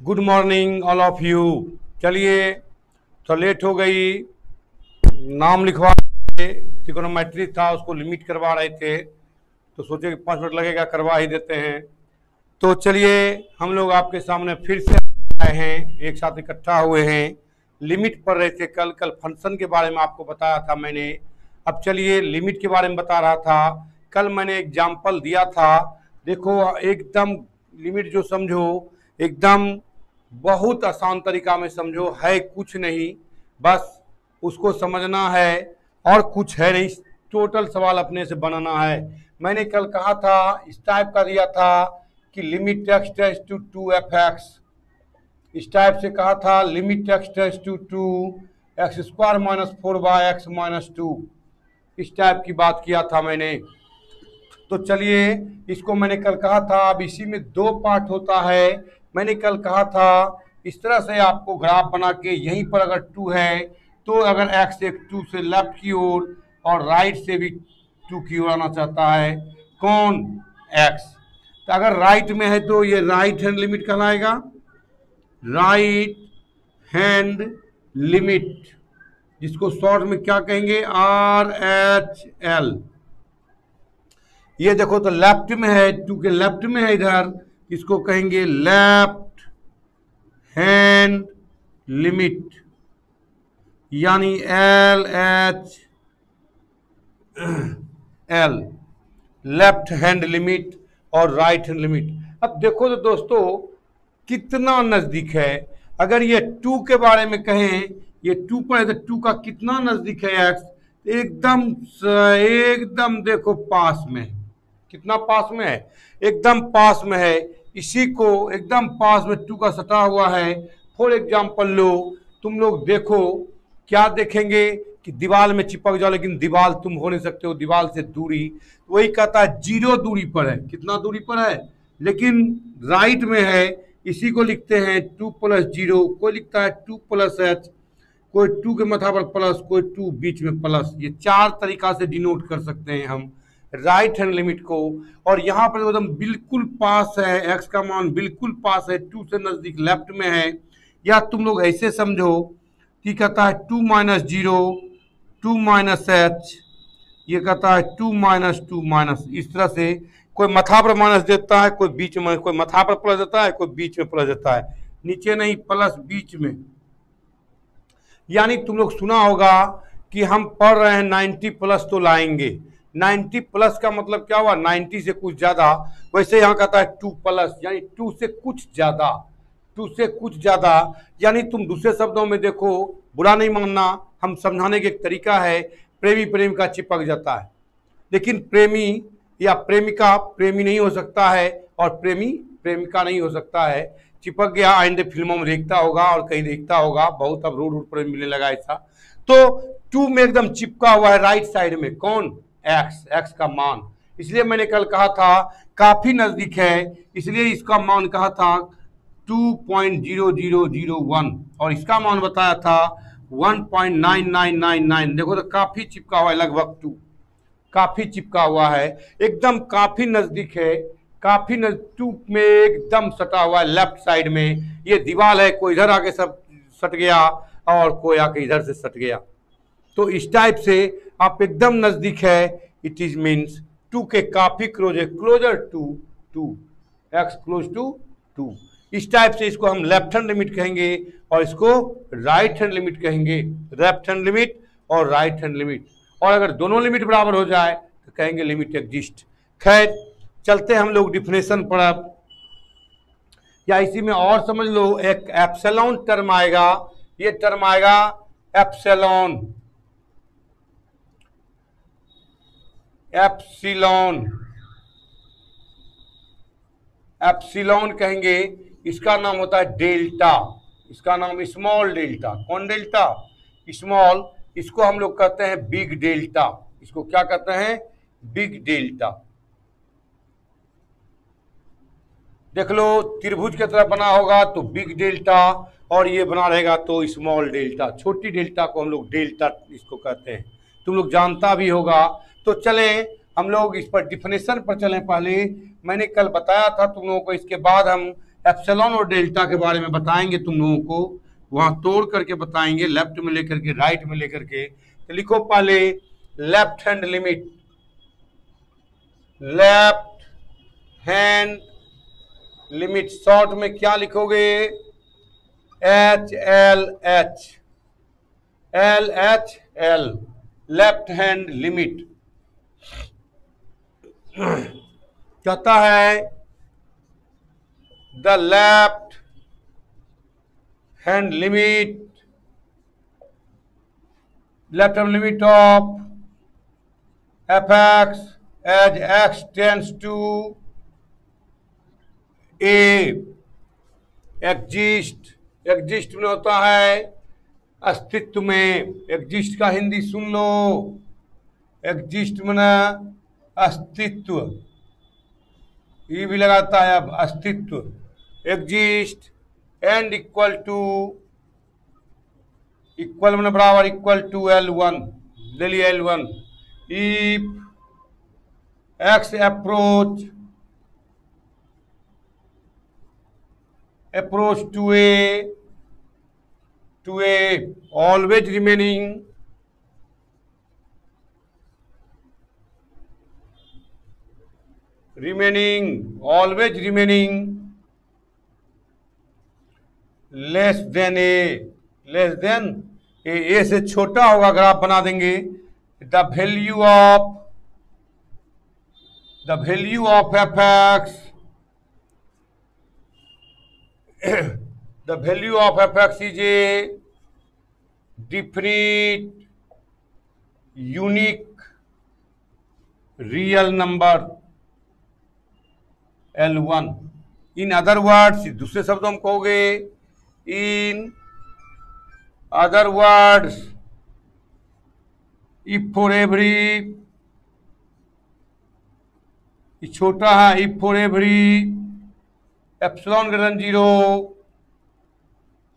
Good morning all of you. चलिए, तो late हो गई। नाम लिखवा ट्रिगोनोमेट्री था, उसको लिमिट करवा रहे थे तो सोचे कि 5 मिनट लगेगा, करवा ही देते हैं। तो चलिए, हम लोग आपके सामने फिर से आए हैं, एक साथ इकट्ठा हुए हैं। लिमिट पढ़ रहे थे कल फंक्शन के बारे में आपको बताया था मैंने। अब चलिए लिमिट के बारे में बता रहा था। कल मैंने एग्जाम्पल दिया था, देखो एकदम लिमिट जो समझो एकदम बहुत आसान तरीका में समझो, है कुछ नहीं, बस उसको समझना है और कुछ है नहीं। टोटल सवाल अपने से बनाना है। मैंने कल कहा था, इस टाइप का दिया था कि limit X tends to 2f(x), इस टाइप से कहा था limit X tends to 2x² - 4x - 2, इस टाइप की बात किया था मैंने। तो चलिए, इसको मैंने कल कहा था, अब इसी में दो पार्ट होता है। मैंने कल कहा था इस तरह से आपको ग्राफ बना के, यहीं पर अगर 2 है तो अगर x एक 2 से लेफ्ट की ओर और राइट से भी 2 की ओर आना चाहता है, कौन? x। तो अगर राइट में है तो ये राइट हैंड लिमिट कहलाएगा, राइट हैंड लिमिट, जिसको शॉर्ट में क्या कहेंगे? RHL। ये देखो तो लेफ्ट में है, 2 के लेफ्ट में है इधर, इसको कहेंगे लेफ्ट हैंड लिमिट, यानी LHL, लेफ्ट हैंड लिमिट और राइट हैंड लिमिट। अब देखो तो दोस्तों कितना नजदीक है। अगर ये 2 के बारे में कहें, ये 2 पर है तो 2 का कितना नजदीक है x? एकदम एकदम देखो पास में। कितना पास में है? एकदम पास में है। इसी को एकदम पास में 2 का सटा हुआ है। फॉर एग्जाम्पल लो, तुम लोग देखो, क्या देखेंगे कि दीवार में चिपक जाओ, लेकिन दीवार तुम हो नहीं सकते हो, दीवार से दूरी। वही कहता है 0 दूरी पर है। कितना दूरी पर है? लेकिन राइट में है, इसी को लिखते हैं 2 + 0। कोई लिखता है 2 + h, कोई 2 के माथा पर प्लस, कोई 2 बीच में प्लस। ये 4 तरीका से डिनोट कर सकते हैं हम राइट हैंड लिमिट को। और यहाँ पर एकदम बिल्कुल पास है, x का मान बिल्कुल पास है, 2 से नजदीक लेफ्ट में है। या तुम लोग ऐसे समझो कि कहता है 2 - 0 2 - h, ये कहता है 2 - 2 - इस तरह से कोई माथा पर माइनस देता है, कोई बीच में, कोई माथा पर प्लस देता है, कोई बीच में प्लस देता है, नीचे नहीं प्लस बीच में। यानी तुम लोग सुना होगा कि हम पढ़ रहे हैं 90+ तो लाएंगे। 90+ का मतलब क्या हुआ? 90 से कुछ ज्यादा। वैसे यहाँ कहता है 2+, यानी 2 से कुछ ज्यादा, 2 से कुछ ज्यादा। यानी तुम दूसरे शब्दों में देखो, बुरा नहीं मानना, हम समझाने का एक तरीका है। प्रेमी प्रेमिका चिपक जाता है, लेकिन प्रेमी या प्रेमिका प्रेमी नहीं हो सकता है और प्रेमी प्रेमिका नहीं हो सकता है। चिपक गया, आइंदे फिल्मों में देखता होगा और कहीं देखता होगा, बहुत अब रोड पर मिलने लगा ऐसा। तो 2 में एकदम चिपका हुआ है राइट साइड में, कौन? x का मान। इसलिए मैंने कल कहा था काफी नजदीक है, इसलिए इसका मान कहा था 2.0001 और इसका मान बताया था 1.9999। देखो तो काफी चिपका हुआ है, लगभग 2 काफी चिपका हुआ है, एकदम काफी नजदीक है। काफी नजदीक में एकदम सटा हुआ है लेफ्ट साइड में। ये दीवार है, कोई इधर आके सब सट गया और कोई आके इधर से सट गया। तो इस टाइप से आप एकदम नजदीक है, इट इज मीन्स 2 के काफी क्लोज है, closer to 2, x close to 2। इस टाइप से इसको हम लेफ्ट हैंड लिमिट कहेंगे और इसको राइट हैंड लिमिट कहेंगे, लेफ्ट हैंड लिमिट और राइट हैंड लिमिट। और अगर दोनों लिमिट बराबर हो जाए तो कहेंगे लिमिट एग्जिस्ट। खैर, चलते हम लोग डिफिनेशन पर अब, या इसी में और समझ लो, एक एप्सिलॉन टर्म आएगा। ये टर्म आएगा एप्सिलॉन, एप्सिलॉन, एप्सिलॉन कहेंगे। इसका नाम होता है डेल्टा, इसका नाम स्मॉल डेल्टा। कौन डेल्टा? स्मॉल। इसको हम लोग कहते हैं बिग डेल्टा। इसको क्या कहते हैं? Big delta. देख लो, त्रिभुज की तरह बना होगा तो बिग डेल्टा, और ये बना रहेगा तो स्मॉल डेल्टा। छोटी डेल्टा को हम लोग डेल्टा इसको कहते हैं, तुम लोग जानता भी होगा। तो चले हम लोग इस पर डिफिनेशन पर चलें। पहले मैंने कल बताया था तुम लोगों को, इसके बाद हम एप्सिलॉन और डेल्टा के बारे में बताएंगे तुम लोगों को, वहां तोड़ करके बताएंगे, लेफ्ट में लेकर के राइट में लेकर के। तो लिखो पहले left hand limit, left hand limit short में क्या लिखोगे, H L H, L H L, left hand limit. कहता है the left hand limit, left hand limit of F X as X tends to A exist, exist में होता है अस्तित्व में, एग्जिस्ट का हिंदी सुन लो, एग्जिस्ट मना अस्तित्व, ये भी लगाता है अब अस्तित्व, exist and equal to, equal मना बराबर, इक्वल टू L1, ले लिया L1, if X approach, approach to a always remaining always remaining less than a, less than a से छोटा होगा, ग्राफ बना देंगे, the value of fx, the value of fx is a definite unique real number L1। In other words, दूसरे शब्दों में कहोगे, इन other words, if for every, छोटा है, if for every epsilon greater than 0,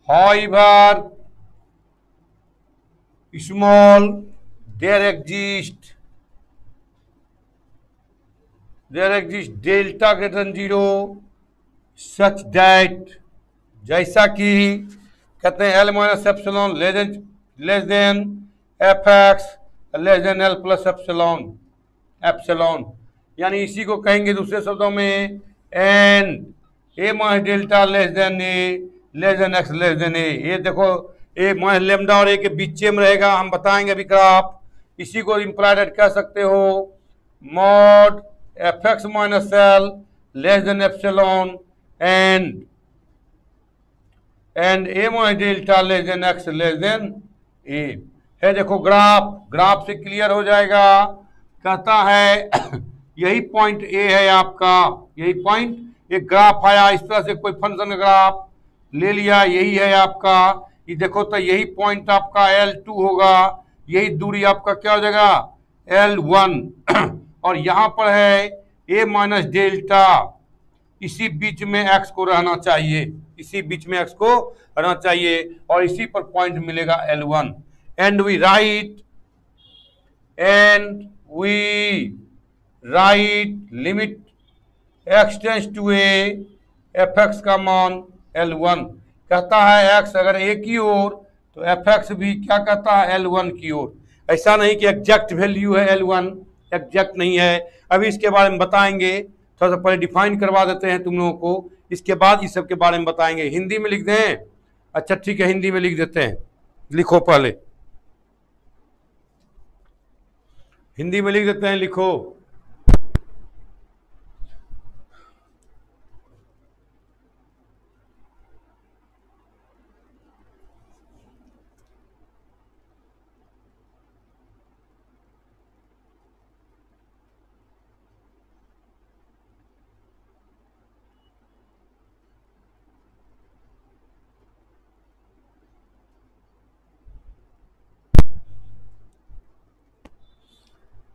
however small, there exists delta greater than 0 such that, जैसा कि कहते हैं L minus epsilon less than F X less than L plus epsilon, epsilon यानी इसी को कहेंगे दूसरे शब्दों में and A minus delta less than A less than X less than A. ये देखो ए माइनस लेमडा और ए के बीच में रहेगा, हम बताएंगे अभी ग्राफ, इसी को इंप्लाइड कह सकते हो mod F X minus L less than epsilon and A minus delta less than X less than A है। देखो ग्राफ से क्लियर हो जाएगा। कहता है यही पॉइंट ए है आपका, यही पॉइंट, एक ग्राफ आया इस तरह से, कोई फंक्शन का ग्राफ ले लिया, यही है आपका, ये देखो तो यही पॉइंट आपका L2 होगा, यही दूरी आपका क्या हो जाएगा L1 और यहाँ पर है a माइनस डेल्टा, इसी बीच में x को रहना चाहिए, इसी बीच में x को रहना चाहिए और इसी पर पॉइंट मिलेगा L1 and we write limit x tends to a F X का मान L1। कहता है x अगर a की ओर तो एफ एक्स भी क्या कहता है L1 की ओर। ऐसा नहीं कि एग्जैक्ट वैल्यू है L1, एग्जैक्ट नहीं है, अभी इसके बारे में बताएंगे, थोड़ा सा पहले डिफाइन करवा देते हैं तुम लोगों को, इसके बाद इस सब के बारे में बताएंगे। हिंदी में लिख दें, अच्छा ठीक है हिंदी में लिख देते हैं, लिखो पहले हिंदी में लिख देते हैं, लिखो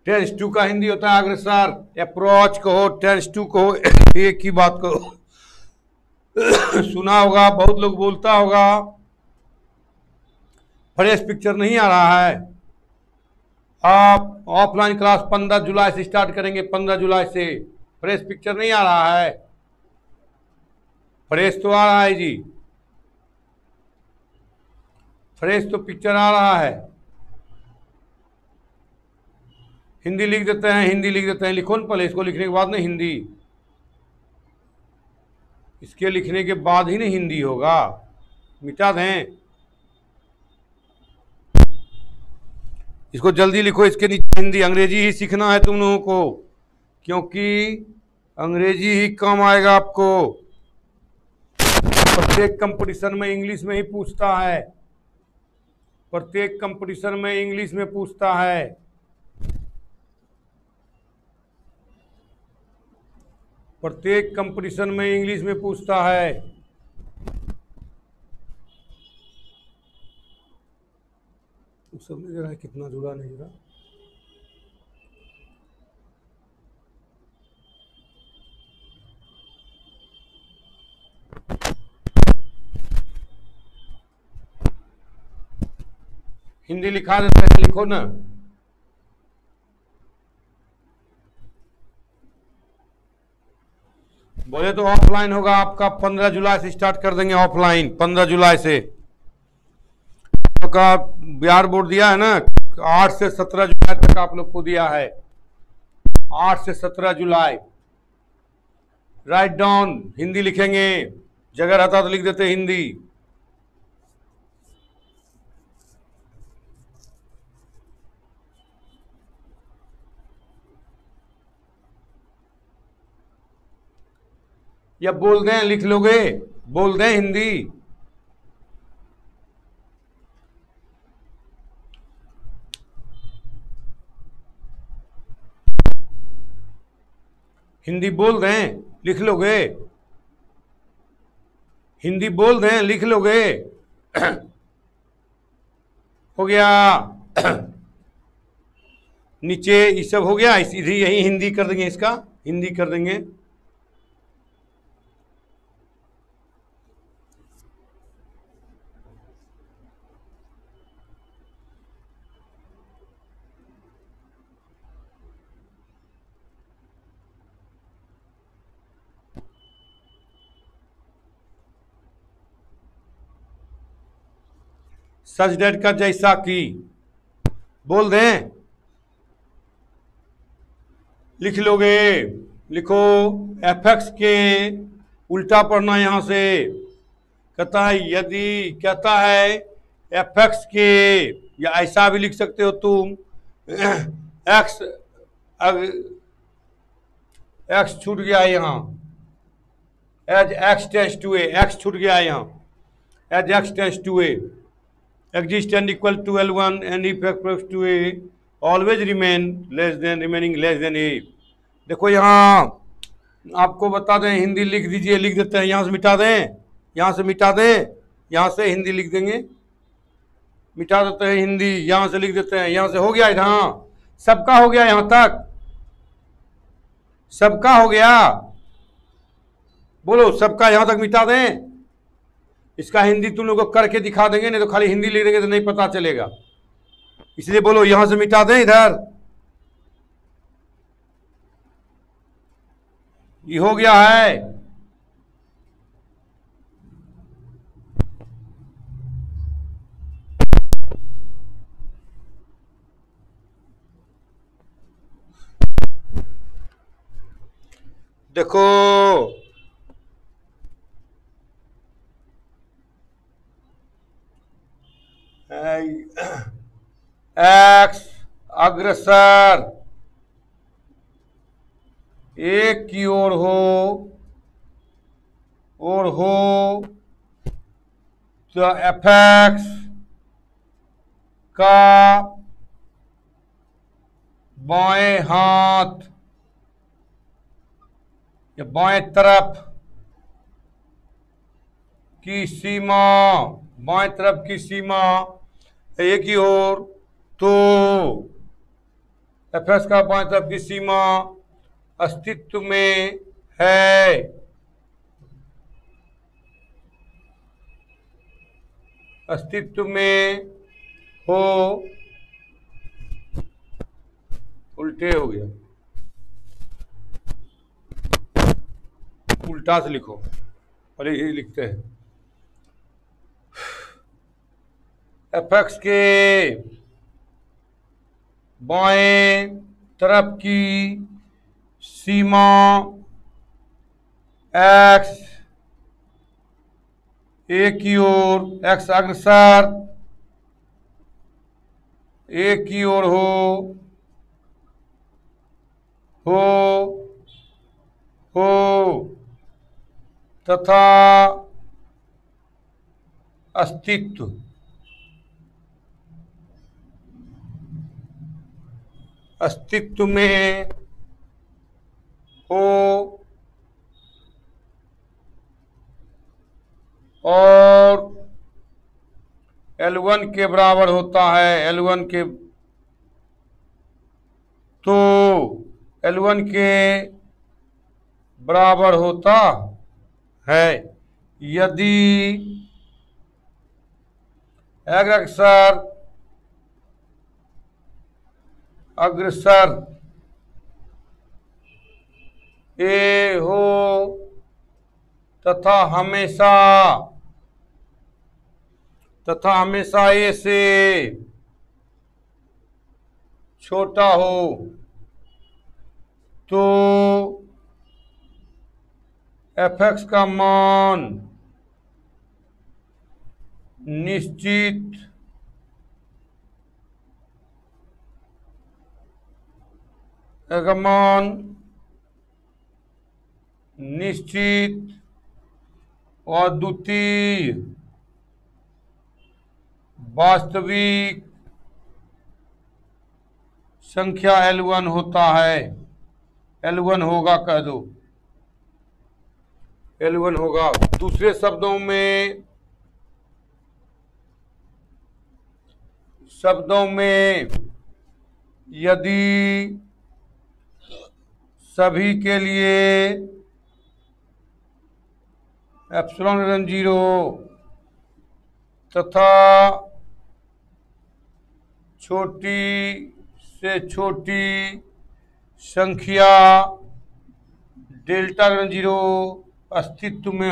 टेंस टू का हिंदी होता है अग्रसर, अप्रोच कहो, टेंस टू कहो, एक ही बात कहो। सुना होगा, बहुत लोग बोलता होगा फ्रेश पिक्चर नहीं आ रहा है। आप ऑफलाइन क्लास 15 जुलाई से स्टार्ट करेंगे, 15 जुलाई से फ्रेश पिक्चर नहीं आ रहा है। फ्रेश तो आ रहा है जी, फ्रेश तो पिक्चर आ रहा है। हिंदी लिख देते हैं, हिंदी लिख देते हैं। लिखो ना पहले, इसको लिखने के बाद ना हिंदी, इसके लिखने के बाद ही ना हिंदी होगा। मिटा दें इसको, जल्दी लिखो। इसके नीचे हिंदी, अंग्रेजी ही सीखना है तुम लोगों को, क्योंकि अंग्रेजी ही काम आएगा आपको। प्रत्येक कंपटीशन में इंग्लिश में ही पूछता है, प्रत्येक कंपटीशन में इंग्लिश में पूछता है। प्रत्येक कंपटीशन में इंग्लिश में पूछता है। समझ रहा है कितना जुड़ा नहीं जुड़ा। हिंदी लिखा देते हैं, लिखो ना। बोले तो ऑफलाइन होगा आपका 15 जुलाई से स्टार्ट कर देंगे। ऑफलाइन 15 जुलाई से का बिहार बोर्ड दिया है ना, 8 से 17 जुलाई तक आप लोग को दिया है। 8 से 17 जुलाई। राइट डाउन, हिंदी लिखेंगे, जगह रहता तो लिख देते हिंदी। या बोल दें, लिख लोगे, बोल दें हिंदी। हिंदी बोल दें, लिख लोगे। हिंदी बोल दें, लिख लोगे। हो गया। नीचे ये सब हो गया, इधर यही हिंदी कर देंगे, इसका हिंदी कर देंगे। सच डेट का जैसा कि बोल दें, लिख लोगे। लिखो, एफएक्स के उल्टा पढ़ना यहां से। कहता है यदि, कहता है एफएक्स के, या ऐसा भी लिख सकते हो तुम, एक्स, एक्स छूट गया यहाँ, as X tends to A, X छूट गया यहाँ, as X tends to A, exist and equal to L1 and if x equals to a always remain less than, remaining less than a। देखो यहाँ आपको बता दें, हिंदी लिख दीजिए, लिख देते हैं। यहाँ से मिटा दें, यहाँ से मिटा दें, यहाँ से हिंदी लिख देंगे, मिटा देते हैं हिंदी, यहाँ से लिख देते हैं। यहाँ से हो गया, यहाँ सबका हो गया, यहाँ तक सबका हो गया। बोलो सबका, यहाँ तक मिटा दें। इसका हिंदी तुम लोगों को करके दिखा देंगे, नहीं तो खाली हिंदी लिख देंगे तो नहीं पता चलेगा। इसलिए बोलो यहां से मिटा दें, इधर ये हो गया है। देखो एक्स अग्रसर एक की ओर हो तो एफएक्स का बाएं हाथ या बाएं तरफ की सीमा, बाएं तरफ की सीमा एक ही ओर, तो एफएक्स का बाएं तरफ की सीमा अस्तित्व में है। अस्तित्व में हो, उल्टे हो गया, उल्टा से लिखो। और ये लिखते हैं एफ एक्स के बाएं तरफ की सीमा एक्स ए की ओर, एक्स अग्रसर ए की ओर हो तथा अस्तित्व में हो और L1 के बराबर होता है, L1 के तो L1 के बराबर होता है यदि अग्रसर ए हो तथा हमेशा ए से छोटा हो तो एफ एक्स का मान निश्चित और द्वितीय वास्तविक संख्या L1 होता है। L1 होगा, कह दो L1 होगा। दूसरे शब्दों में यदि सभी के लिए एप्सिलॉन 0 तथा छोटी से छोटी संख्या डेल्टा 0 अस्तित्व में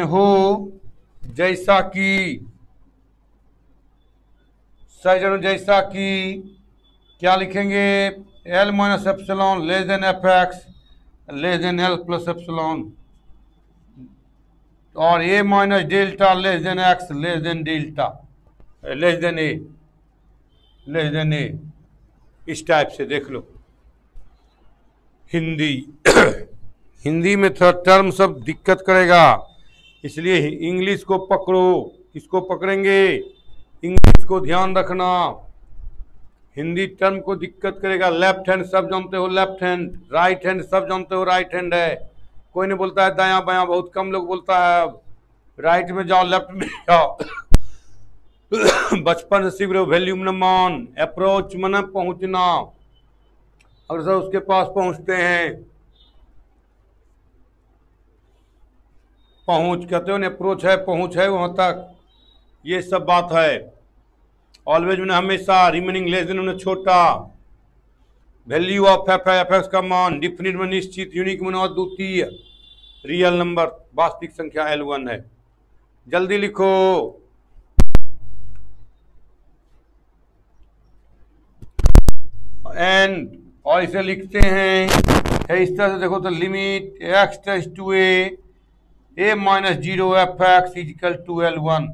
हो जैसा कि क्या लिखेंगे, L minus epsilon less than F X less than L plus epsilon, और A minus delta less than X less than delta less than A. इस टाइप से देख लो। हिंदी में थोड़ा टर्म सब दिक्कत करेगा, इसलिए इंग्लिश को पकड़ो। किसको पकड़ेंगे? इंग्लिश को ध्यान रखना। हिंदी टर्म को दिक्कत करेगा। लेफ्ट हैंड सब जानते हो लेफ्ट हैंड, राइट हैंड सब जानते हो राइट हैंड है। कोई नहीं बोलता है दायां बायां, बहुत कम लोग बोलता है राइट में जाओ लेफ्ट में जाओ। बचपन से सीख रहे हो वैल्यूम न मान, अप्रोच मन पहुंचना। अगर सब उसके पास पहुंचते हैं, पहुंच कहते हो ना, अप्रोच है, पहुंच है वहां तक, ये सब बात है। ऑलवेज में हमेशा, रिमेनिंग लेस देन में छोटा, वैल्यू ऑफ एफ एक्स का मान, डिफिनिट में निश्चित, यूनिक में और द्वितीय, रियल नंबर वास्तविक संख्या L1 है। जल्दी लिखो। एंड और इसे लिखते हैं इस तरह से, देखो तो limit x tends to a minus 0 F X is equal to L1।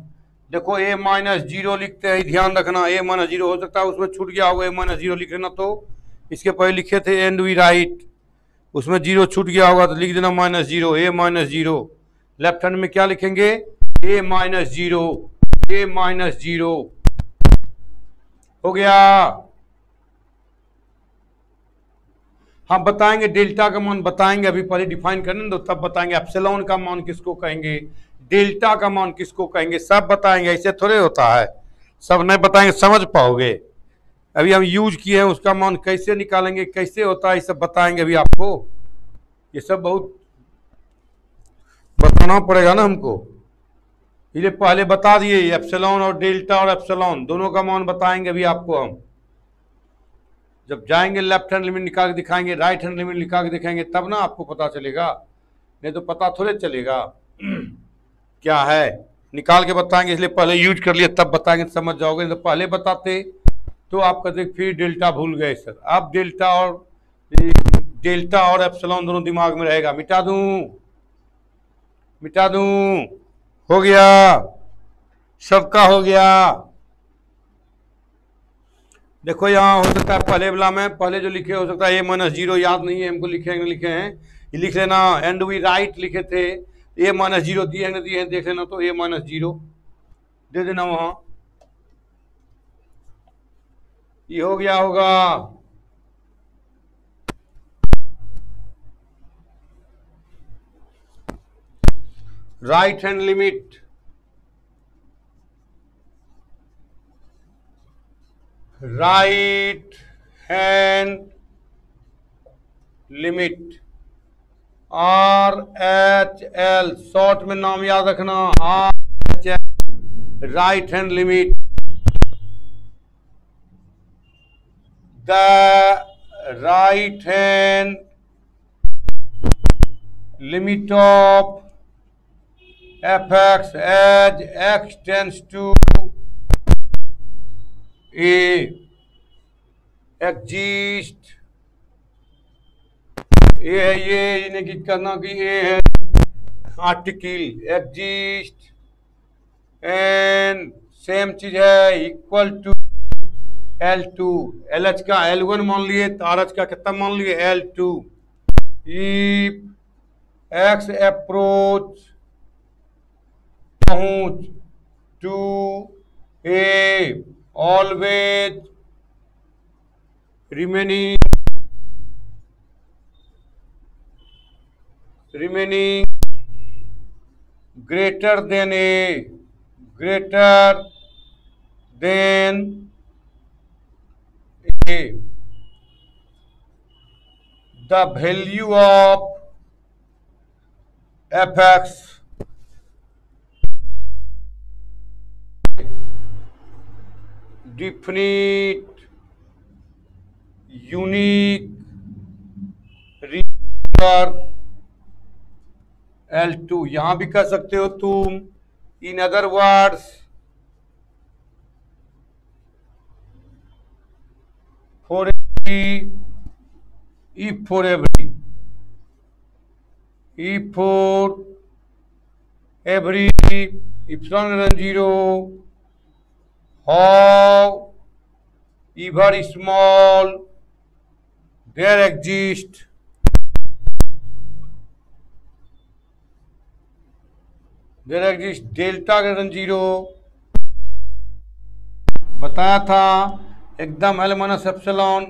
देखो a माइनस 0 लिखते हैं, ध्यान रखना a माइनस 0 हो सकता है उसमें छूट गया होगा, a माइनस 0 लिख लेना। तो इसके पहले लिखे थे एंड वी राइट, उसमें 0 छूट गया होगा तो लिख देना minus 0, a minus 0। Left hand में क्या लिखेंगे, a माइनस 0 हो गया। हम बताएंगे डेल्टा का मान, बताएंगे अभी, पहले डिफाइन करने दो तब बताएंगे। एप्सिलॉन का मान किसको कहेंगे, डेल्टा का मान किसको कहेंगे, सब बताएंगे। ऐसे थोड़े होता है, सब नहीं बताएंगे समझ पाओगे। अभी हम यूज किए हैं, उसका मान कैसे निकालेंगे, कैसे होता है, ये सब बताएंगे अभी आपको। ये सब बहुत बताना पड़ेगा ना हमको, इसलिए पहले बता दिए। एप्सिलॉन और डेल्टा और एप्सिलॉन दोनों का मान बताएंगे अभी आपको हम। जब जाएंगे लेफ्ट हैंड लिमिट निकाल के दिखाएंगे, राइट हैंड लिमिट निकाल के दिखाएंगे, तब ना आपको पता चलेगा, नहीं तो पता थोड़े चलेगा क्या है। निकाल के बताएंगे, इसलिए पहले यूज कर लिए तब बताएंगे, समझ जाओगे। तो पहले बताते तो आप कहते फिर डेल्टा भूल गए सर। अब डेल्टा और एप्सिलॉन दोनों दिमाग में रहेगा। मिटा दूं, हो गया, सबका हो गया। देखो यहाँ हो सकता है पहले वाला में पहले जो लिखे हो सकता है a-0 याद नहीं है हमको, लिखे हैं, ये लिख लेना। एंड वी राइट लिखे थे, a-0 दिए हैं देख लेना, तो a-0 दे देना वहां, ये हो गया होगा। Right hand limit, right hand limit RHL, short में नाम याद रखना, RHL, right hand limit. The right hand limit of fx as x tends to a exist, ये है, ये इंगित करना कि ये है आर्टिकल एग्जिस्ट, एंड सेम चीज है इक्वल टू L2, LH का L1 मान लिए तो RH का कितना मान लिए L2। इफ x अप्रोच पहुंच to A always remaining greater than A, greater than A, the value of fx definite unique real L2, यहां भी कह सकते हो तुम। इन other words for every, if for every, if for every epsilon and 0, how ever small there exist delta greater than 0, बताया था एकदम L minus epsilon,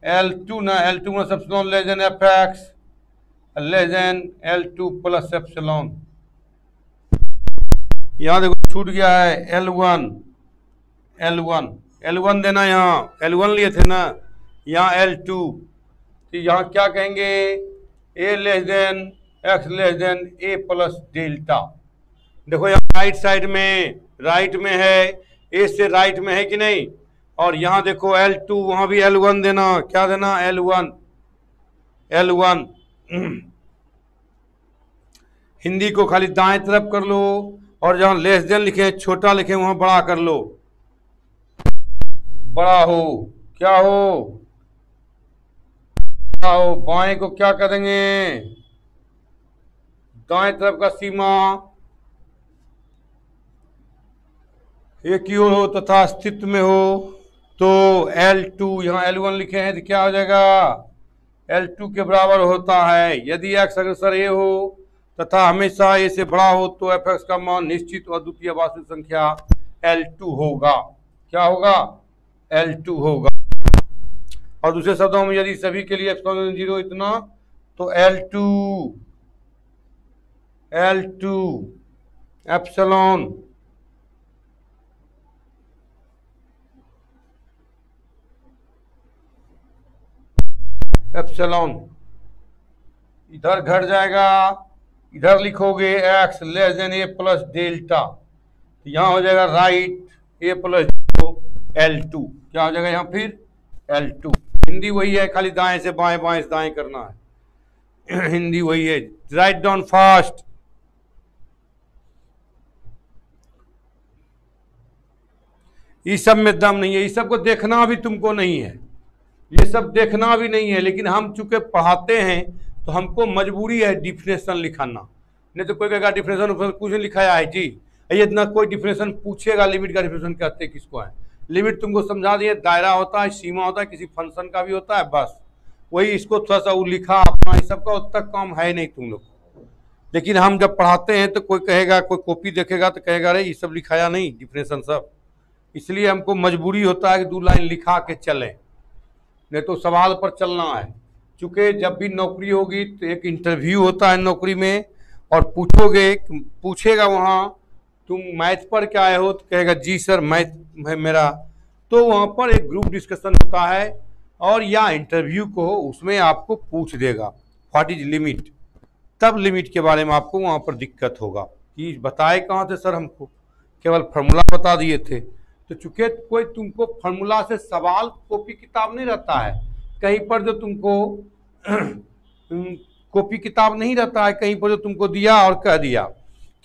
L2 ना, L2 minus epsilon less then fx, less than L2 plus epsilon. यहाँ देखो छूट गया है L1 देना, यहाँ L1 लिए थे ना, यहाँ L2, तो यहाँ क्या कहेंगे, A less than x less than A plus delta. देखो यहाँ राइट साइड में, राइट में है, A से राइट में है कि नहीं, और यहाँ देखो L2, वहां भी L1 देना, क्या देना L1 हिंदी को खाली दाएं तरफ कर लो, और जहां लेस देन लिखे छोटा लिखे वहां बड़ा कर लो, बड़ा हो, क्या हो, बाएं को क्या करेंगे, दाएं तरफ का सीमा एक की ओर हो तथा अस्तित्व में हो, तो L2, यहाँ L1 लिखे हैं तो क्या हो जाएगा, L2 के बराबर होता है। यदि x अग्रसर A हो तथा हमेशा A से बड़ा हो तो fx का मान निश्चित और द्वितीय वास्तविक संख्या L2 होगा। क्या होगा, L2 होगा। और दूसरे शब्दों में यदि सभी के लिए एप्सिलॉन 0 इतना, तो L2 एप्सिलॉन इधर घट जाएगा, इधर लिखोगे x less than A plus delta, तो यहाँ हो जाएगा राइट A प्लस L2, क्या हो जाएगा यहाँ फिर L2। हिंदी वही है, खाली दाएं से बाएं बाएं से दाएं करना है। हिंदी वही है। Write down fast. इस सब में दम नहीं है, इस सब को देखना भी तुमको नहीं है, ये सब देखना भी नहीं है, लेकिन हम चूंकि पढ़ाते हैं तो हमको मजबूरी है डिफिनेशन लिखाना। नहीं तो कोई कहेगा डिफिनेशन कुछ नहीं लिखाया है जी, ये इतना कोई डिफिनेशन पूछेगा, लिमिट का डिफिनेशन कहते हैं किसको है। लिमिट तुमको समझा दिए, दायरा होता है, सीमा होता है, किसी फंक्शन का भी होता है, बस वही इसको थोड़ा सा वो लिखा अपना, इस सब का उतना काम है नहीं तुम लोग। लेकिन हम जब पढ़ाते हैं तो कोई कहेगा, कोई कॉपी देखेगा तो कहेगा अरे ये सब लिखाया नहीं डिफिनेशन सब, इसलिए हमको मजबूरी होता है कि 2 लाइन लिखा के चलें, नहीं तो सवाल पर चलना है। चूँकि जब भी नौकरी होगी तो एक इंटरव्यू होता है नौकरी में, और पूछेगा वहाँ तुम मैथ पर क्या आए हो, तो कहेगा जी सर मैथ है मेरा, तो वहाँ पर एक ग्रुप डिस्कशन होता है, और या इंटरव्यू को उसमें आपको पूछ देगा व्हाट इज लिमिट, तब लिमिट के बारे में आपको वहाँ पर दिक्कत होगा कि बताए कहाँ थे सर, हमको केवल फार्मूला बता दिए थे। तो चूंकि कोई तुमको फार्मूला से सवाल कॉपी किताब नहीं रहता है कहीं पर, जो तुमको कॉपी किताब नहीं रहता है कहीं पर जो तुमको दिया और कह दिया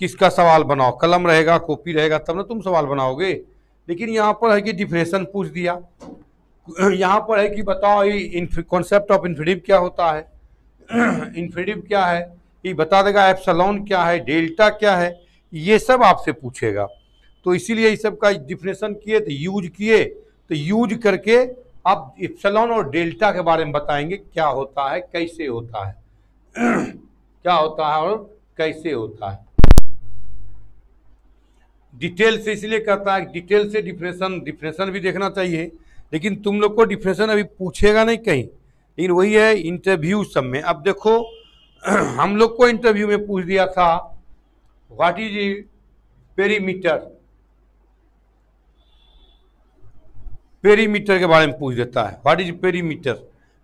किसका सवाल बनाओ, कलम रहेगा कॉपी रहेगा तब ना तुम सवाल बनाओगे। लेकिन यहाँ पर है कि डिफिनेशन पूछ दिया, यहाँ पर है कि बताओ कॉन्सेप्ट ऑफ इन्फिनिटिव क्या होता है, इन्फिनिटिव क्या है ये बता देगा, एप्सिलॉन क्या है, डेल्टा क्या है, ये सब आपसे पूछेगा। तो इसीलिए इस सब का डिफिनेशन किए तो यूज करके आप एप्सिलॉन और डेल्टा के बारे में बताएंगे क्या होता है, कैसे होता है, क्या होता है और कैसे होता है। डिटेल से इसलिए कहता है, डिटेल से डिफिनेशन भी देखना चाहिए, लेकिन तुम लोग को डिफिनेशन अभी पूछेगा नहीं कहीं, लेकिन वही है इंटरव्यू सब में। अब देखो हम लोग को इंटरव्यू में पूछ दिया था व्हाट इज पेरीमीटर, पेरीमीटर के बारे में पूछ देता है व्हाट इज पेरीमीटर,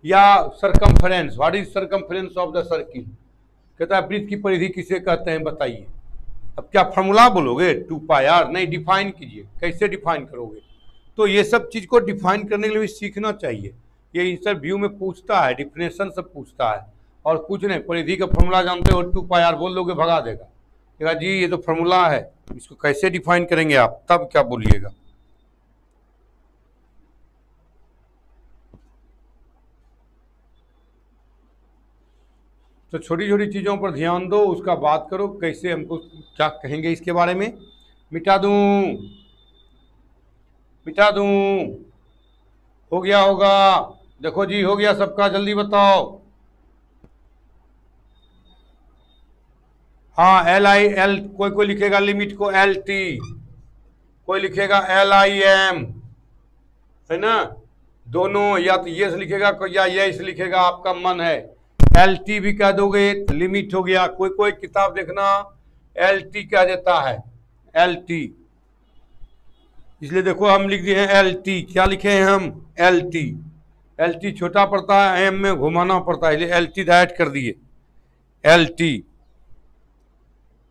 या circumference what is circumference of the circle, कहता है वृत्त की परिधि किसे कहते हैं बताइए। अब क्या फार्मूला बोलोगे 2πr, नहीं, डिफाइन कीजिए, कैसे डिफाइन करोगे। तो ये सब चीज़ को डिफाइन करने के लिए भी सीखना चाहिए। ये इंटरव्यू में पूछता है, डिफिनेशन सब पूछता है, और कुछ नहीं, परिधि का फार्मूला जानते हो 2πr बोल दोगे भगा देगा, कहेगा जी ये तो फार्मूला है, इसको कैसे डिफाइन करेंगे आप, तब क्या बोलिएगा। तो छोटी छोटी चीज़ों पर ध्यान दो, उसका बात करो कैसे हमको क्या कहेंगे इसके बारे में। मिटा दूं, मिटा दूं, हो गया होगा, देखो जी हो गया सबका, जल्दी बताओ। हाँ LIL, कोई लिखेगा लिमिट को LT, कोई लिखेगा LIM, है ना, दोनों, या तो ये से लिखेगा या ये से लिखेगा, आपका मन है। LT भी कह दोगे तो लिमिट हो गया। कोई किताब देखना LT कह देता है, LT, इसलिए देखो हम लिख दिए हैं LT, क्या लिखे हैं हम LT छोटा पड़ता है, M में घुमाना पड़ता है, इसलिए LT डायरेक्ट कर दिए LT।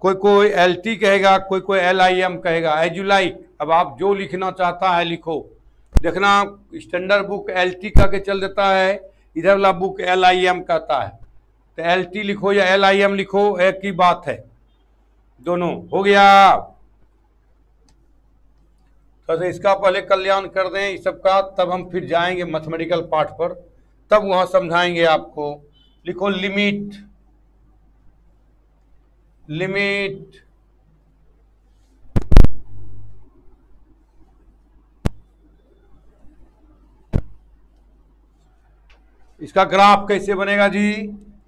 कोई LT कहेगा, कोई LIM कहेगा, एज यू लाइक। अब आप जो लिखना चाहता है लिखो, देखना स्टैंडर्ड बुक LT कह के चल देता है, इधर वाला बुक LIM कहता है, तो LT लिखो या LIM लिखो, एक ही बात है, दोनों हो गया। तो इसका पहले कल्याण कर दें इस सब का, तब हम फिर जाएंगे मैथमेटिकल पार्ट पर, तब वहां समझाएंगे आपको। लिखो लिमिट, लिमिट इसका ग्राफ कैसे बनेगा जी,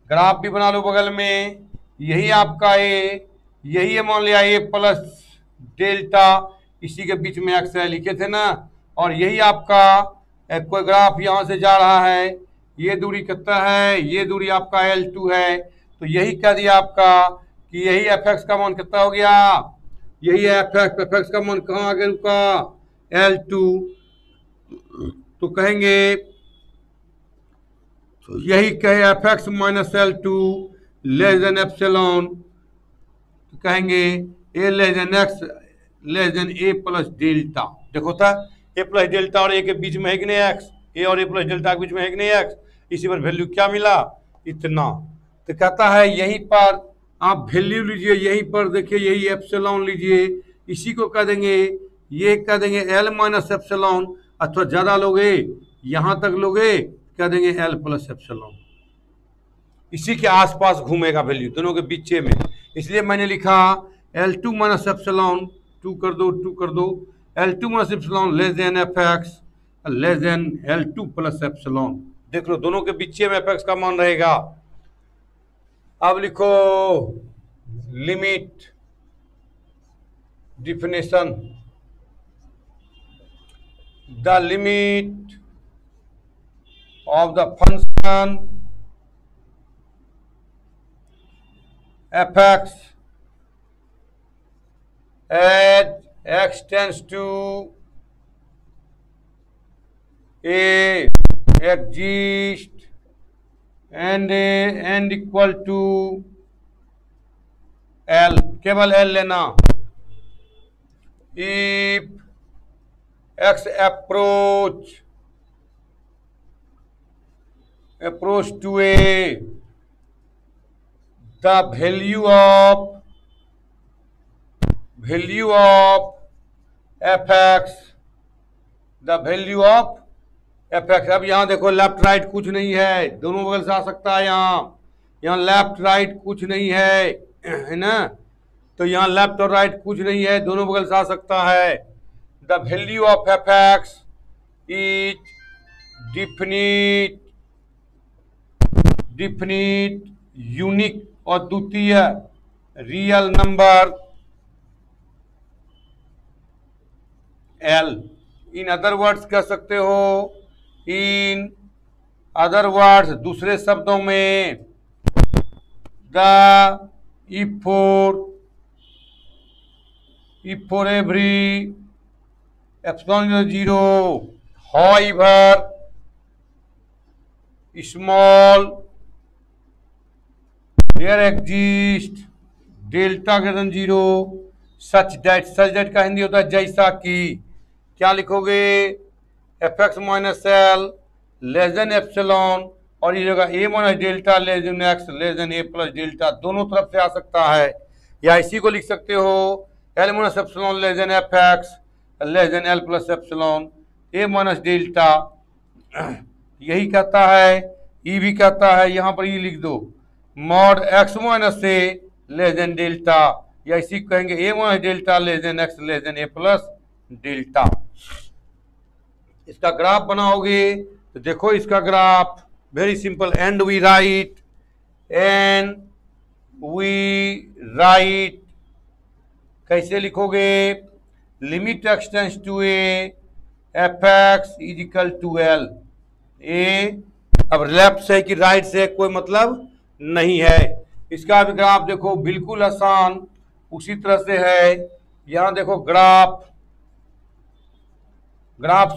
ग्राफ भी बना लो बगल में, यही आपका यही है, मान लिया A प्लस डेल्टा, इसी के बीच में एक्स है, लिखे थे ना, और यही आपका कोई ग्राफ यहाँ से जा रहा है, ये दूरी कितना है, ये दूरी आपका L2 है, तो यही कह दिया आपका कि यही fx का मान कितना हो गया, यही है fx का मान कहाँ आगे रुका, L2, तो कहेंगे तो यही कहे fx minus L2 less than epsilon, तो कहेंगे A less than x less than A plus delta. देखो था A प्लस डेल्टा और A के बीच में है कि नहीं x, ए और ए प्लस डेल्टा के बीच में है कि नहीं एक्स, इसी पर वैल्यू क्या मिला, इतना। तो कहता है यहीं पर आप वैल्यू लीजिए, यहीं पर देखिए यही एप्सिलॉन लीजिए, इसी को कह देंगे, ये कह देंगे एल माइनस एप्सिलॉन, अथवा ज्यादा लोगे यहां तक लोगे कह देंगे एल प्लस एप्सिलॉन। इसी के आसपास घूमेगा वैल्यू दोनों के बीच में, इसलिए मैंने लिखा L2 माइनस एप्सिलॉन, 2 कर दो, 2 कर दो, L2 minus epsilon less than F X less then L2 plus epsilon. देख लो दोनों के बीच में एफ एक्स का मान रहेगा। अब लिखो limit definition, the limit of the function fx as x tends to a exist and equal to L, केवल L लेना। if x approach to a, the value of fx, the value of fx। अब यहाँ देखो left right कुछ नहीं है, दोनों बगल से आ सकता है, यहाँ लेफ्ट राइट कुछ नहीं है ना, तो यहाँ लेफ्ट और राइट कुछ नहीं है, दोनों बगल से आ सकता है। The value of fx is definite unique और द्वितीय real number L। In other words कह सकते हो, इन अदर वर्ड्स दूसरे शब्दों में, the if for every epsilon 0 however small there exists delta greater than 0 such that का हिंदी होता है जैसा कि। क्या लिखोगे, F X minus L less than epsilon, और ये होगा A minus delta less than X less than A plus delta, दोनों तरफ से आ सकता है। या इसी को लिख सकते हो L minus epsilon less than F X less than L plus epsilon A minus delta, यही कहता है। ई भी कहता है, यहाँ पर ई लिख दो, mod X minus A less than delta, या इसी को कहेंगे A minus delta less than X less than A plus delta. इसका ग्राफ बनाओगे तो देखो इसका graph very simple, and we write कैसे लिखोगे, limit X tends to A F X is equal to L A. अब लेफ्ट से कि राइट से कोई मतलब नहीं है। इसका भी ग्राफ देखो बिल्कुल आसान उसी तरह से है। यहां देखो ग्राफ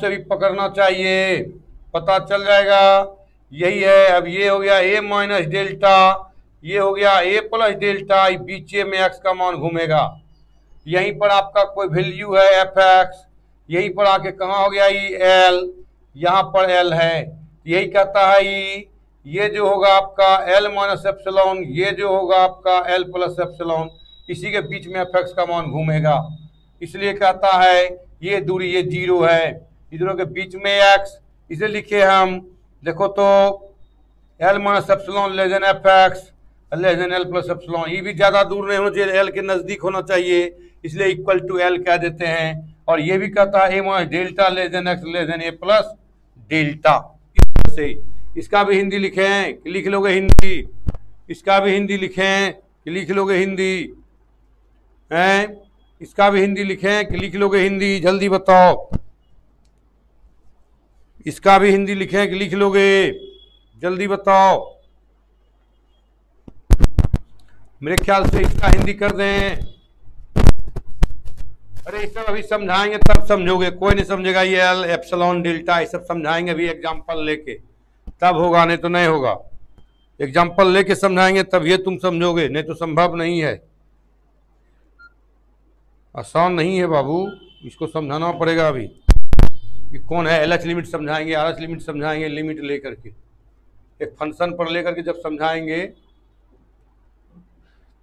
से भी पकड़ना चाहिए, पता चल जाएगा यही है। अब ये हो गया ए माइनस डेल्टा, ये हो गया ए प्लस डेल्टा, बीच में एक्स का मान घूमेगा। यहीं पर आपका कोई वैल्यू है एफ एक्स, यहीं पर आके कहाँ हो गया ई एल, यहाँ पर एल है। यही कहता है ये जो होगा आपका एल माइनस एप्सिलॉन, ये जो होगा आपका एल प्लस एप्सिलॉन, इसी के बीच में एफ एक्स का मान घूमेगा। इसलिए कहता है ये दूरी ये 0 है, इधरों के बीच में एक्स, इसे लिखे हम देखो तो L minus epsilon less than F X less than L plus epsilon. ये भी ज़्यादा दूर नहीं होना चाहिए, एल के नज़दीक होना चाहिए, इसलिए इक्वल टू एल कह देते हैं। और ये भी कहता है A minus delta less than X less than A plus delta. इस तरह से इसका भी हिंदी लिखें कि लिख लोगे हिंदी, इसका भी हिंदी लिखें कि लिख लोगे हिंदी हैं, इसका भी हिंदी लिखें कि लिख लोगे हिंदी, जल्दी बताओ। इसका भी हिंदी लिखें कि लिख लोगे, जल्दी बताओ। मेरे ख्याल से इसका हिंदी कर दें। अरे ये सब अभी समझाएंगे तब समझोगे, कोई नहीं समझेगा। ये एल एप्सिलॉन डेल्टा ये सब समझाएंगे अभी एग्जाम्पल लेके, तब होगा, नहीं तो नहीं होगा। एग्जाम्पल लेके समझाएंगे तब ये तुम समझोगे, नहीं तो संभव नहीं है। आसान नहीं है बाबू, इसको समझाना पड़ेगा अभी। कि कौन है, LH लिमिट समझाएंगे, RH लिमिट समझाएंगे, लिमिट लेकर के एक फंक्शन पर लेकर के जब समझाएंगे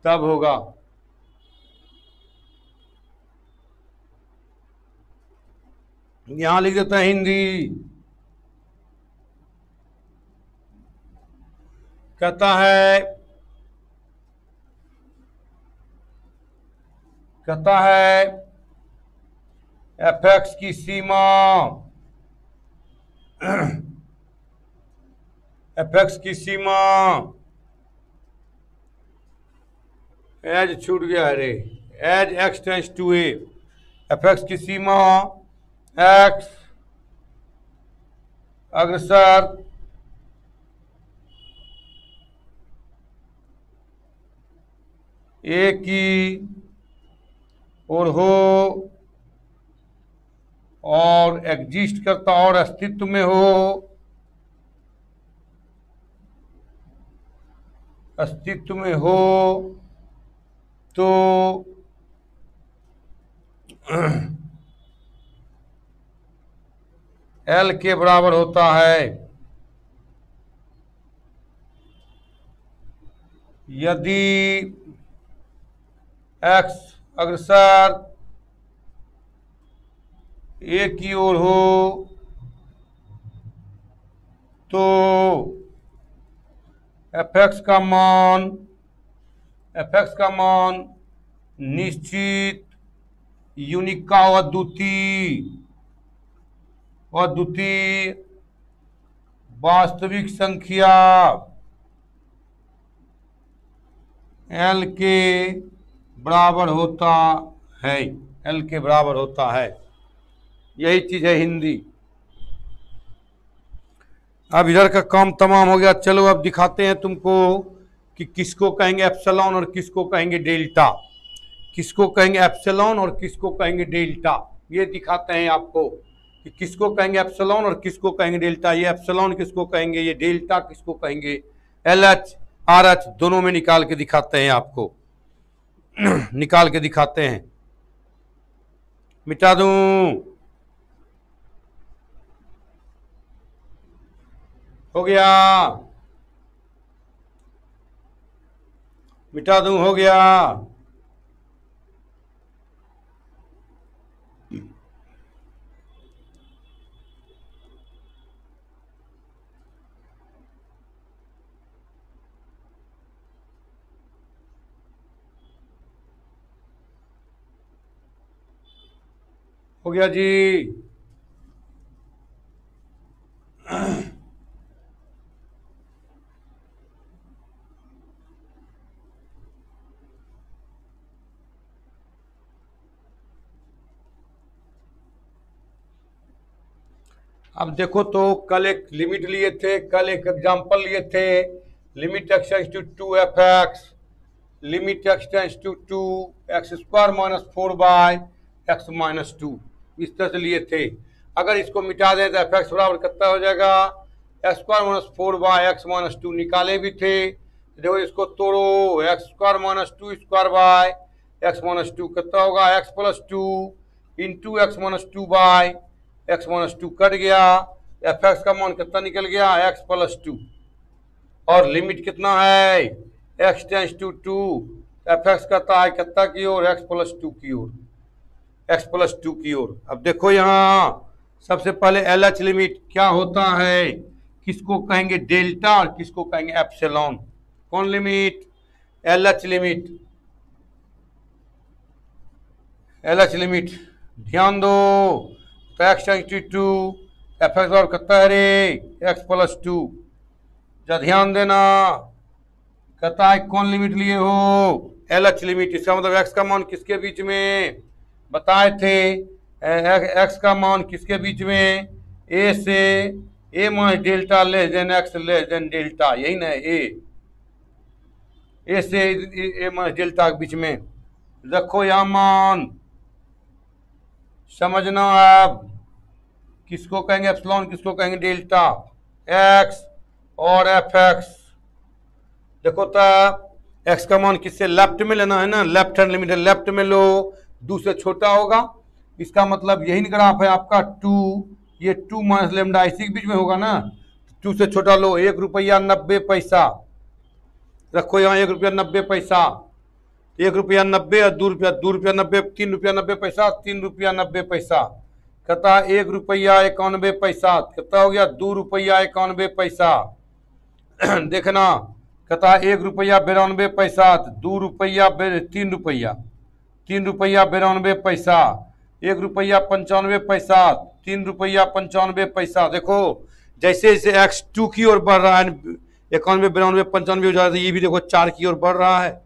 तब होगा। यहां लिख देते हैं हिंदी। कहता है fx की सीमा fx की सीमा एज छूट गया है रे, as x tends to a, fx की सीमा x अग्रसर a की ओर हो और एग्जिस्ट करता और अस्तित्व में हो, अस्तित्व में हो तो L के बराबर होता है। यदि x अग्रसर a की ओर हो तो fx का मान निश्चित, यूनिक का अद्वितीय वास्तविक संख्या L के बराबर होता है, L के बराबर होता है। यही चीज है हिंदी। अब इधर का काम तमाम हो गया। चलो अब दिखाते हैं तुमको कि किसको कहेंगे एप्सिलॉन और किसको कहेंगे डेल्टा, किसको कहेंगे एप्सिलॉन और किसको कहेंगे डेल्टा। ये दिखाते हैं आपको कि किसको कहेंगे एप्सिलॉन और किसको कहेंगे डेल्टा। ये एप्सिलॉन किसको कहेंगे, ये डेल्टा किसको कहेंगे, LH RH दोनों में निकाल के दिखाते हैं आपको निकाल के दिखाते हैं। मिटा दूं, हो गया, मिटा दूं, हो गया। हो गया जी। अब देखो तो कल एक लिमिट लिए थे, कल एक एग्जांपल लिए थे, limit x tends to 2f(x), limit x tends to 2x² minus 4/x minus 2, इस तरह से लिए थे। अगर इसको मिटा दें तो fx बराबर कितना हो जाएगा, x² माइनस 4/x माइनस 2 निकाले भी थे। देखो इसको तोड़ो, x² माइनस 2² माइनस 2 कितना होगा, x plus 2 into x minus 2/x minus 2 cut गया। fx का मान कितना निकल गया, x प्लस 2, और लिमिट कितना है, x टेंस टू 2, fx कहता है कितना की ओर, x प्लस 2 की ओर, x प्लस 2 की ओर। अब देखो यहाँ सबसे पहले LH लिमिट क्या होता है, किसको कहेंगे डेल्टा और किसको कहेंगे एप्सिलॉन। कौन limit, LH limit, LH limit ध्यान दो। तो x टेंस टू 2, fx और कितना है रे, x प्लस 2। जब ध्यान देना, कहता है कौन लिमिट लिए हो, LH लिमिट। इसका मतलब x का मान किसके बीच में बताए थे, x का मान किसके बीच में, a से a minus delta less then x less than delta, यही ना, a से a माइनस डेल्टा के बीच में रखो यहाँ मान। समझना आप, किसको कहेंगे एप्सिलॉन, किसको कहेंगे डेल्टा, x और fx। देखो तो x का मान किससे, लेफ्ट में लेना है ना, लेफ्ट हैंड लिमिट है, लेफ्ट में लो, 2 से छोटा होगा। इसका मतलब यही ग्राफ है आपका 2 ये 2 माइनस लेमडा इसी के बीच में होगा ना, 2 से छोटा लो, 1 रुपया 90 पैसा रखो यहाँ, 1 रुपया 90 पैसा, 1 रुपया 90 और 2 रुपया, 2 रुपया 90, 3 रुपया 90 पैसा, 3 रुपया 90 पैसा, कहता 1 रुपया 91 पैसा, कितना हो गया 2 रुपया 91 पैसा। देखना, कहता 1 रुपया 92 पैसा, 2 रुपया 3 रुपया, 3 रुपया 92 पैसा, 1 रुपया 95 पैसा, 3 रुपया 95 पैसा। देखो जैसे जैसे एक्स 2 की ओर बढ़ रहा है, 91 92 95 हो जा रहा है, ये भी देखो 4 की ओर बढ़ रहा है,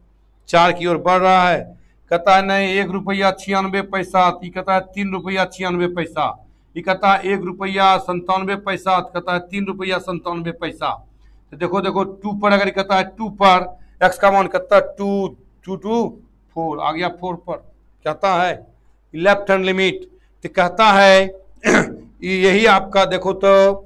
4 की ओर बढ़ रहा है। कहता है नहीं 1 रुपया 96 पैसा, कहता है 3 रुपया 96 पैसा, ये कहता है 1 रुपया 97 पैसा, कहता है 3 रुपया 97 पैसा। तो देखो देखो 2 पर अगर कहता है 2 पर एक्स का मान कहता है 2 2 2 4 आ गया, 4 पर कहता है लेफ्ट हैंड लिमिट, तो कहता है यही आपका देखो तो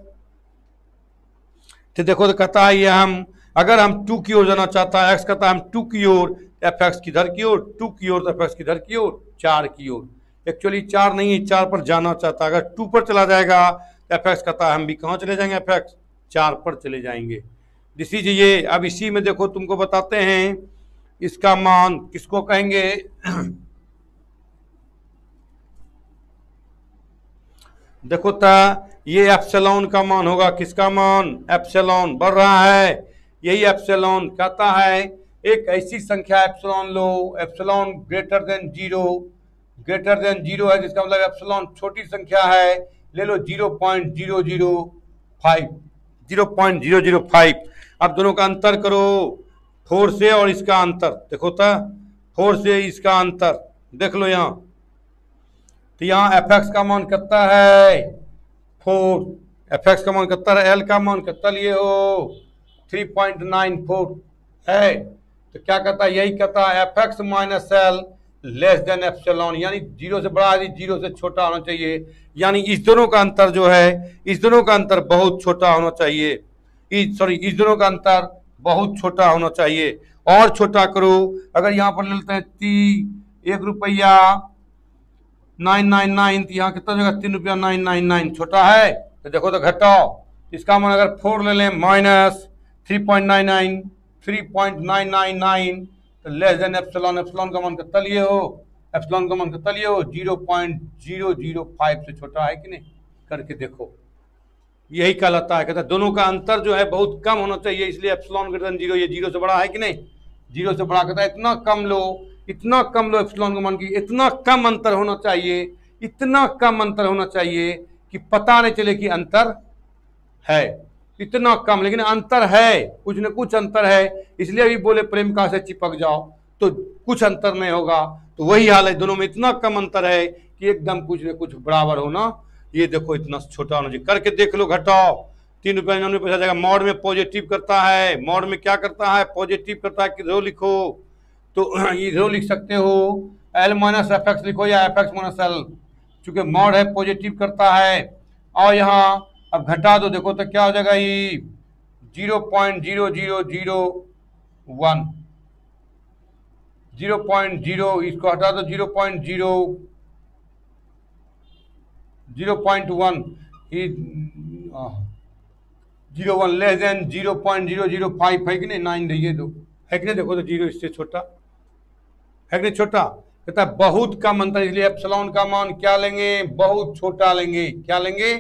देखो तो कहता है ये हम अगर हम 2 की ओर जाना चाहता है, एक्स कहता है हम 2 की ओर, एफ एक्स किधर की ओर 2 की ओर, तो एफ एक्स किधर की ओर 4 की ओर। एक्चुअली 4 नहीं है, 4 पर जाना चाहता है, अगर 2 पर चला जाएगा एफ एक्स कहता है हम भी कहाँ चले जाएंगे, एफ एक्स 4 पर चले जाएंगे। दिस इज ये। अब इसी में देखो तुमको बताते हैं इसका मान किसको कहेंगे। देखो ता ये एप्सिलॉन का मान होगा, किसका मान, एप्सिलॉन बढ़ रहा है, यही एप्सिलॉन कहता है एक ऐसी संख्या एप्सिलॉन लो, एप्सिलॉन ग्रेटर देन 0 है, जिसका मतलब एप्सिलॉन छोटी संख्या है, ले लो 0.005, 0.005। अब दोनों का अंतर करो, 4 से और इसका अंतर देखो था, 4 से इसका अंतर देख लो यहाँ, तो यहाँ एफ एक्स का मान कितना है 4, एफ एक्स का मान कितना है, एल का मान कितना लिए हो 3.94 है, तो क्या कहता है, यही कहता है F X minus L less than epsilon, यानी 0 से बड़ा, 0 से छोटा होना चाहिए, यानी इस दोनों का अंतर जो है, इस दोनों का अंतर बहुत छोटा होना चाहिए, इस दोनों का अंतर बहुत छोटा होना चाहिए। और छोटा करो, अगर यहाँ पर ले लेते हैं 1 रुपया 999, तो यहाँ कितना जगह 3 रुपया 999 छोटा है, तो देखो तो घटाओ, इसका मान अगर 4 ले लें माइनस 3.999 तो लेस देन एप्सिलॉन, एप्सिलॉन का मान कितना लिए हो, एप्सिलॉन का मान कितना लिए हो 0.005 से छोटा है कि नहीं, करके देखो, यही कहलाता है, कहता है दोनों का अंतर जो है बहुत कम होना चाहिए, इसलिए एप्सिलॉन ग्रेटर देन 0, ये 0 से बड़ा है कि नहीं, 0 से बड़ा, कहता है इतना कम लो एप्सिलॉन का मान की, इतना कम अंतर होना चाहिए, इतना कम अंतर होना चाहिए कि पता नहीं चले कि अंतर है, इतना कम, लेकिन अंतर है, कुछ न कुछ अंतर है, इसलिए अभी बोले प्रेमिका से चिपक जाओ तो कुछ अंतर नहीं होगा, तो वही हाल है, दोनों में इतना कम अंतर है कि एकदम कुछ न कुछ बराबर होना, ये देखो इतना छोटा होना चाहिए, करके देख लो, घटाओ, 3 रुपया 99 पैसा जाएगा, मॉड में पॉजिटिव करता है, मॉड में क्या करता है पॉजिटिव करता है, किधर लिखो तो इधर लिख सकते हो एल माइनस एफ एक्स लिखो या एफ एक्स माइनस एल, चूंकि मॉड है पॉजिटिव करता है, और यहाँ अब घटा दो, देखो तो क्या हो जाएगा, ये 0.0001, 0.0, इसको हटा दो 0.01, ये 01 लेस देन 0.005 है कि नहीं, 9 रहिए दो, है कि नहीं, देखो तो 0 इससे छोटा है कि नहीं, छोटा, कहता है बहुत कम अंतर, इसलिए एप्सिलॉन का मान क्या लेंगे, बहुत छोटा लेंगे, क्या लेंगे।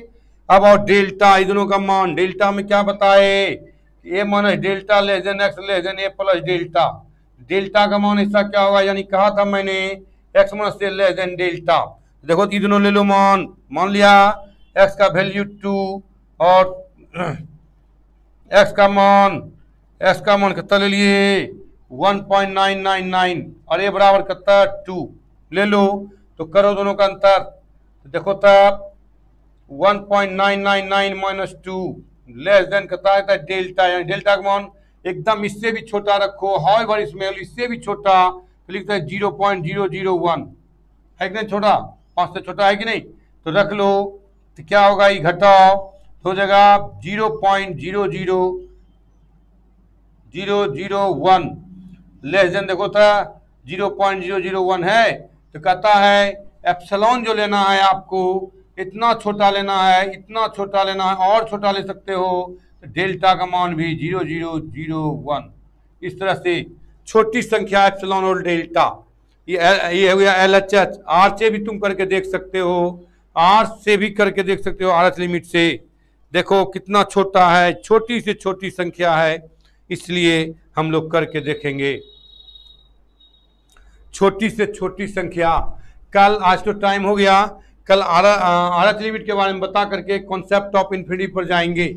अब और डेल्टा, इन दोनों का मान, डेल्टा में क्या बताए, A minus delta less than X less than A plus delta, delta का मान ऐसा क्या होगा, यानी कहा था मैंने X minus A less than delta, देखो तो दोनों ले लो मान लिया एक्स का वैल्यू 2 और एक्स का मान कितना ले लिए 1.999 और ए बराबर कितना 2 ले लो, तो करो दोनों का अंतर, तो देखो तब 1.999 माइनस 2 लेस देन कितना है डेल्टा, यानी डेल्टा का मान एकदम इससे भी छोटा रखो, हाउएवर स्मॉल, इससे भी छोटा, तो लिखता है 0.001 है कि नहीं, छोटा 5 से छोटा है कि नहीं, तो रख लो, तो क्या होगा, ये घटाओ हो जाएगा 0.00001 लेस देन, देखो था 0.001 है, तो कहता है एप्सिलॉन जो लेना है आपको, इतना छोटा लेना है, इतना छोटा लेना है, और छोटा ले सकते हो, तो डेल्टा का मान भी 0,0,0,1। इस तरह से छोटी संख्या एप्सिलॉन और डेल्टा, ये हो गया LHS। आर से भी तुम करके देख सकते हो, आर से भी करके देख सकते हो, RH लिमिट से। देखो कितना छोटा है, छोटी से छोटी संख्या है, इसलिए हम लोग करके देखेंगे। छोटी से छोटी संख्या, कल, आज तो टाइम हो गया, कल RH लिमिट के बारे में बता करके कॉन्सेप्ट ऑफ इन्फिनिटी पर जाएंगे।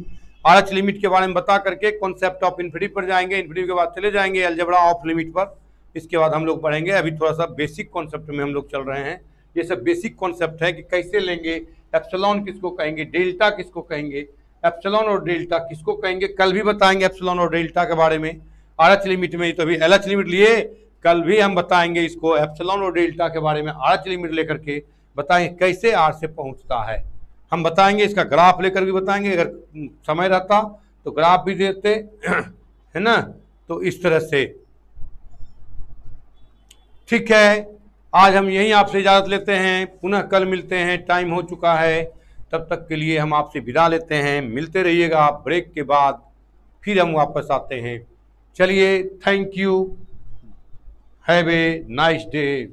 RH लिमिट के बारे में बता करके कॉन्सेप्ट ऑफ इन्फिनिटी पर जाएंगे। इन्फिनिटी के बाद चले जाएंगे अलजेब्रा ऑफ लिमिट पर। इसके बाद हम लोग पढ़ेंगे। अभी थोड़ा सा बेसिक कॉन्सेप्ट में हम लोग चल रहे हैं। ये सब बेसिक कॉन्सेप्ट है कि कैसे लेंगे, एप्सिलॉन किसको कहेंगे, डेल्टा किसको कहेंगे, एप्सिलॉन और डेल्टा किसको कहेंगे, कल भी बताएंगे एप्सिलॉन और डेल्टा के बारे में। RH लिमिट में तो अभी LH लिमिट लिए, कल भी हम बताएंगे इसको एप्सिलॉन और डेल्टा के बारे में। RH लिमिट लेकर के बताएंगे कैसे R से पहुंचता है, हम बताएंगे। इसका ग्राफ लेकर भी बताएंगे, अगर समय रहता तो ग्राफ भी देते है ना। तो इस तरह से ठीक है, आज हम यहीं आपसे इजाज़त लेते हैं, पुनः कल मिलते हैं, टाइम हो चुका है। तब तक के लिए हम आपसे विदा लेते हैं, मिलते रहिएगा ब्रेक के बाद, फिर हम वापस आते हैं। चलिए, thank you, have a nice day.